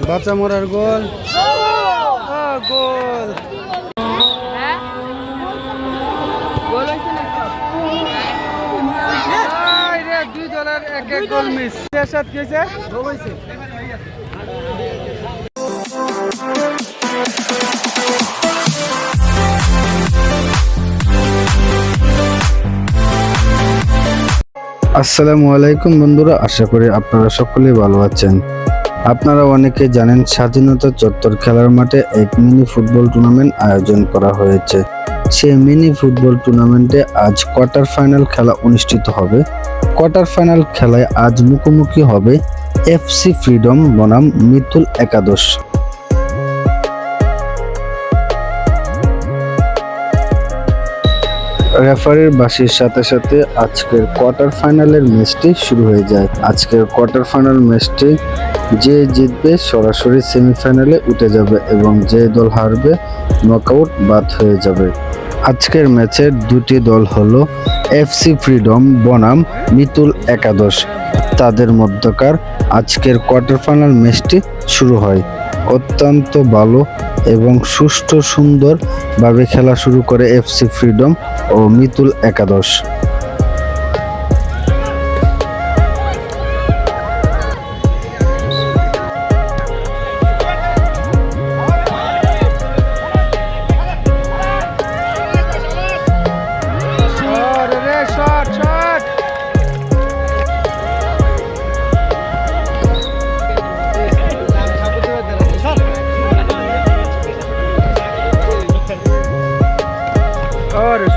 বাচ্চা মরার গোল, গোল। দুই দলের এক এক গোল মিস। কি হয়েছে? আসসালামু আলাইকুম বন্ধুরা, আশা করি আপনারা সকলেই ভালো আছেন। আপনারা অনেকে জানেন স্বাধীনতা চত্বর খেলার মাঠে এক মিনি ফুটবল টুর্নামেন্ট আয়োজন করা হয়েছে। সেই মিনি ফুটবল টুর্নামেন্টে আজ কোয়ার্টার ফাইনাল খেলা অনুষ্ঠিত হবে। কোয়ার্টার ফাইনাল খেলায় আজ মুখোমুখি হবে এফসি ফ্রিডম বনাম মিতুল একাদশ। রেফারির বাঁশির সাথে সাথে আজকের কোয়ার্টার ফাইনালের ম্যাচটি শুরু হয়ে যায়। আজকের কোয়ার্টার ফাইনাল ম্যাচটি যে জিতবে সরাসরি সেমিফাইনালে উঠে যাবে এবং যে দল হারবে নকআউট বাদ হয়ে যাবে। আজকের ম্যাচের দুটি দল হলো এফসি ফ্রিডম বনাম মিতুল একাদশ। তাদের মধ্যকার আজকের কোয়ার্টার ফাইনাল ম্যাচটি শুরু হয়। অত্যন্ত ভালো এবং সুষ্ঠু সুন্দরভাবে খেলা শুরু করে এফসি ফ্রিডম ও মিতুল একাদশ।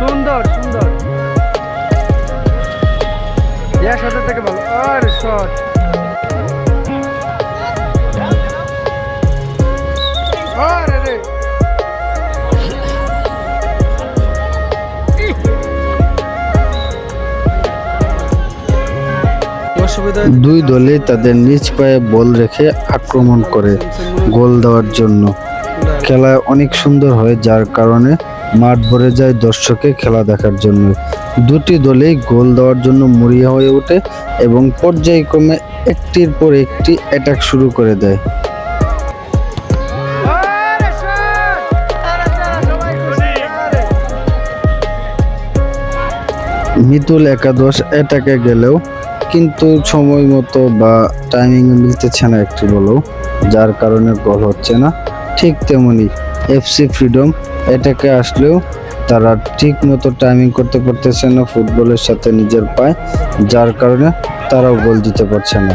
সুন্দর সুন্দর, একসাথে থেকে ভালো। আর শট, দুই দলে তাদের নিজ পায়ে বল রেখে আক্রমণ করে গোল দেওয়ার জন্য। খেলা অনেক সুন্দর হয়, যার কারণে মাঠ ভরে যায় দর্শকে খেলা দেখার জন্য। দুটি দলেই গোল দেওয়ার জন্য মরিয়া হয়ে ওঠে এবং পর্যায়ক্রমে একটির পর একটি অ্যাটাক শুরু করে দেয়। মিতুল একাদশ অ্যাটাকে গেলেও কিন্তু সময় মতো বা টাইমিং মিলতেছে না একটি বলেও, যার কারণে গোল হচ্ছে না। ঠিক তেমনি এফসি ফ্রিডম এটাকে আসলেও তারা ঠিক মতো টাইমিং করতে পারতেছে না ফুটবলের সাথে নিজের পায়ে, যার কারণে তারাও গোল দিতে পারছে না।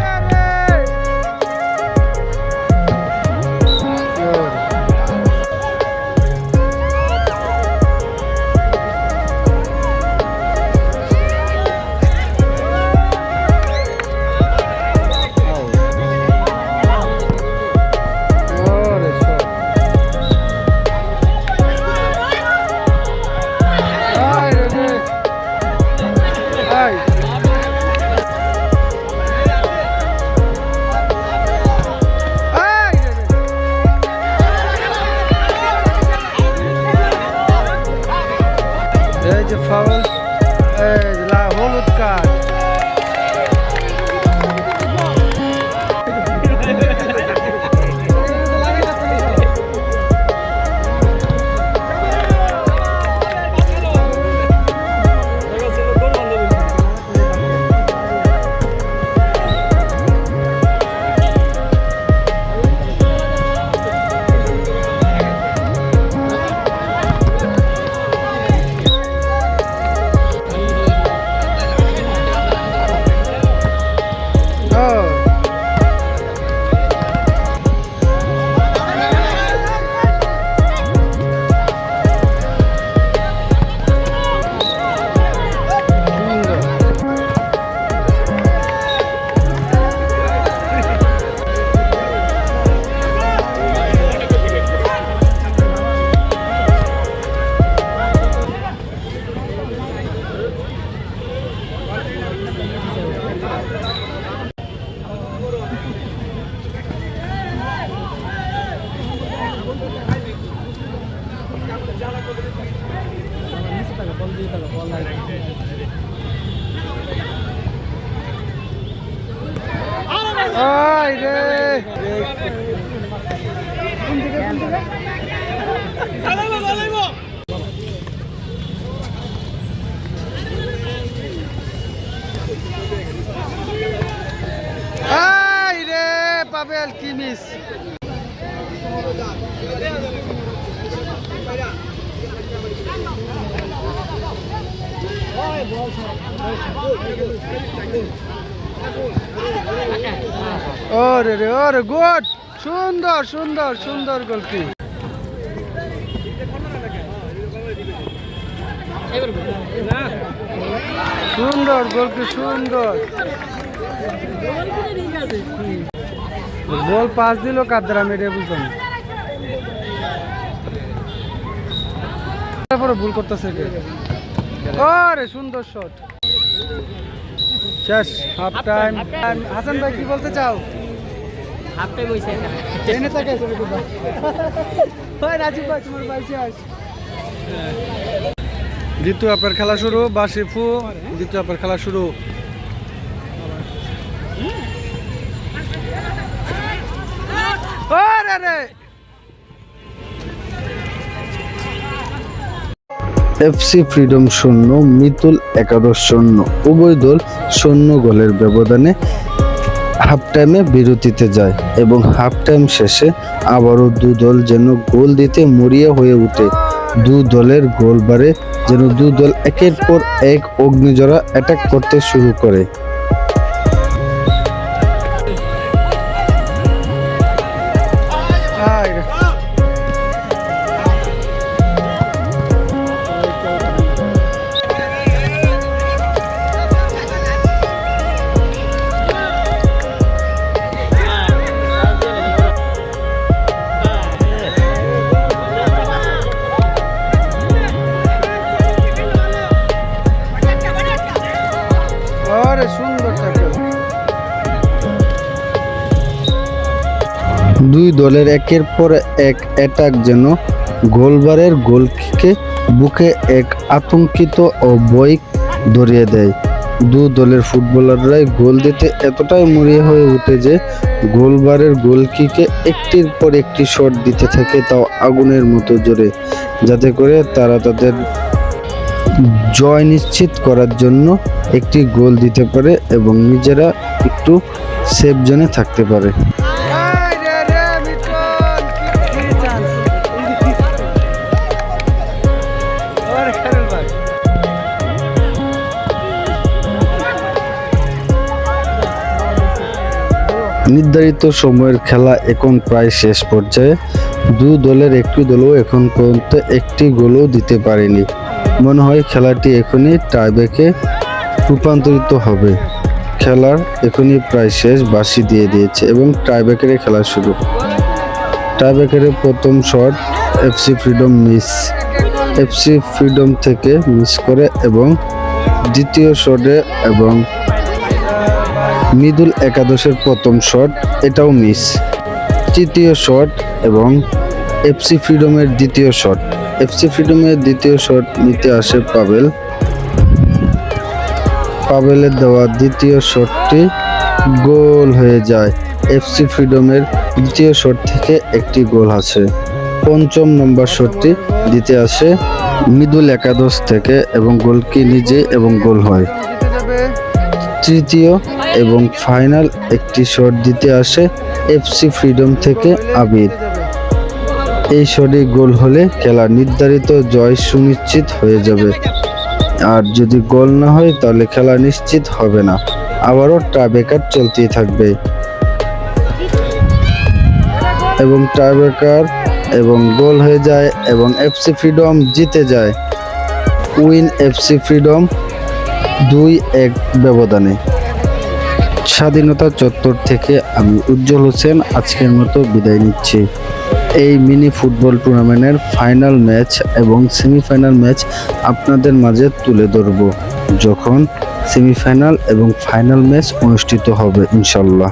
ওই রে আই রে পাবেল কি মিস ওরে রে ওরে গুড সুন্দর সুন্দর সুন্দর গোলকি সুন্দর গোলকি সুন্দর বল পাস দিল কাদরা মেরে বুঝলাম তারপরে ভুল করতেছে আরে সুন্দর শট শেষ হাফ টাইম হাসান ভাই কি বলতে চাও হাফ টাইম হইছে এনে থাকে তুমি তো ভাই রাজীব ভাই তোমার ভাই শেষ দ্বিতীয় হাফের খেলা শুরু বাসিফু দ্বিতীয় হাফের খেলা শুরু আরে রে এফসি ফ্রিডম 0 মিতুল একাদশ 0 উভয় দল 0 গোলের ব্যবধানে হাফ টাইমে বিরতিতে যায় এবং হাফ টাইম শেষে আবারও দু দল যেন গোল দিতে মরিয়া হয়ে ওঠে দু দলের গোল বাড়ে যেন দু দল একের পর এক অগ্নিঝরা অ্যাটাক করতে শুরু করে দুই দলের একের পর এক অ্যাটাক যেন গোলবারের গোলকিকে বুকে এক আতঙ্কিত ও ভয় ধরিয়ে দেয় দু দলের ফুটবলাররাই গোল দিতে এতটাই মরিয়া হয়ে ওঠে যে গোলবারের গোলকিকে একটির পর একটি শট দিতে থাকে তাও আগুনের মতো জোরে যাতে করে তারা তাদের জয় নিশ্চিত করার জন্য একটি গোল দিতে পারে এবং নিজেরা একটু সেফ জোনে থাকতে পারে নির্ধারিত সময়ের খেলা এখন প্রায় শেষ পর্যায়ে দু দলের একটি দলও এখন পর্যন্ত একটি গোলও দিতে পারেনি মনে হয় খেলাটি এখনই টাইব্রেকে রূপান্তরিত হবে খেলার এখনই প্রায় শেষ বাঁশি দিয়ে দিয়েছে এবং টাইব্রেকারে খেলা শুরু টাইব্রেকারে প্রথম shot FC freedom miss FC freedom থেকে মিস করে এবং দ্বিতীয় শটে এবং মিতুল একাদশের প্রথম শট এটাও মিস তৃতীয় শট এবং এফসি ফ্রিডমের দ্বিতীয় শট এফসি ফ্রিডমের দ্বিতীয় শট নিতে আসে পাবেলের দেওয়া দ্বিতীয় শটটি গোল হয়ে যায় এফসি ফ্রিডমের দ্বিতীয় শট থেকে একটি গোল আছে পঞ্চম নম্বর শটটি দিতে আসে মিতুল একাদশ থেকে এবং গোলকি নিজে এবং গোল হয় তৃতীয় এবং ফাইনাল একটি শট দিতে আসে এফসি ফ্রিডম থেকে আবির এই শটে গোল হলে খেলা নির্ধারিত জয় সুনিশ্চিত হয়ে যাবে আর যদি গোল না হয় তাহলে খেলা নিশ্চিত হবে না আবারও টাইব্রেকার চলতেই থাকবে এবং টাইব্রেকার এবং গোল হয়ে যায় এবং এফসি ফ্রিডম জিতে যায় উইন এফসি ফ্রিডম 2-1 ব্যবধানে স্বাধীনতা চত্বর থেকে আমি উজ্জ্বল হোসেন আজকের মতো বিদায় নিচ্ছি এই মিনি ফুটবল টুর্নামেন্টের ফাইনাল ম্যাচ এবং সেমিফাইনাল ম্যাচ আপনাদের মাঝে তুলে ধরব যখন সেমিফাইনাল এবং ফাইনাল ম্যাচ অনুষ্ঠিত হবে ইনশাল্লাহ।